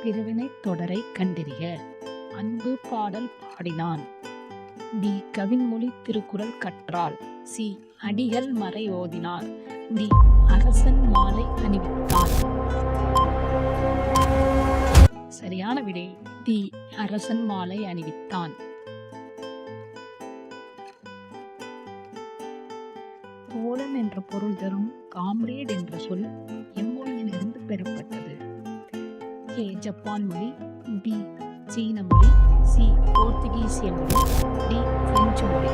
பிரிவினைத் தொடரை கண்டறிக. அன்பு பாடல் பாடினான். டி. கவின்மொழி திருக்குறள் கற்றாள். சி. அடிகள் மறை ஓதினார். டி. அரசன் மாலை அணிவித்தான். சரியான விடை டி. அரசன் மாலை அணிவித்தான். தோழன் என்ற பொருள் தரும் காம்ரேட் என்ற சொல் எம்மொழியிலிருந்து பெறப்பட்டது? ஏ. ஜப்பான் மொழி. பி. சீன மொழி. சி. போர்த்துகீசிய மொழி. டி. பிரெஞ்சு மொழி.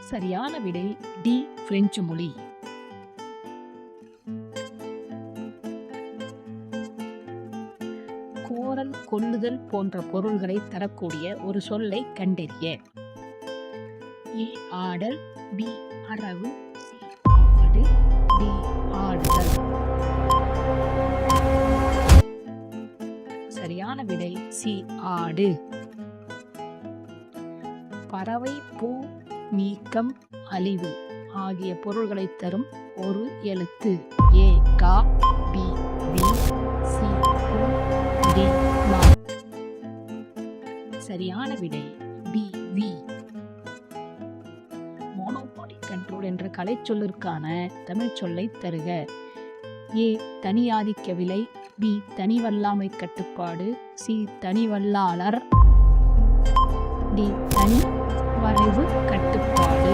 சரியான விடை டி. பிரெஞ்சு மொழி. கோரல், கொல்லுதல் போன்ற பொருள்களை தரக்கூடிய ஒரு சொல்லை கண்டறிய. ஏ. ஆடல். பி. அரவு. சி. ஆடு. டி. ஆடுதல். சரியான விடை சி. ஆடு. பறவை, பூ, நீக்கம், அழிவு ஆகிய பொருள்களை தரும் ஒரு எழுத்து. ஏ. கா. பி. வி. சி. கு. டி. மா. சரியான விடை பி. வி. மோனோபாலி கண்ட்ரோல் என்ற கலைச்சொல்லிற்கான தமிழ் சொல்லை தருக. ஏ. தனியாதிக்க விலை. பி. தனிவல்லாமை கட்டுப்பாடு. சி. தனிவல்லாளர். டி. தனி வரைவு கட்டுப்பாடு.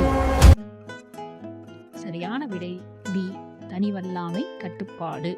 சரியான விடை பி. தனிவல்லாமை கட்டுப்பாடு.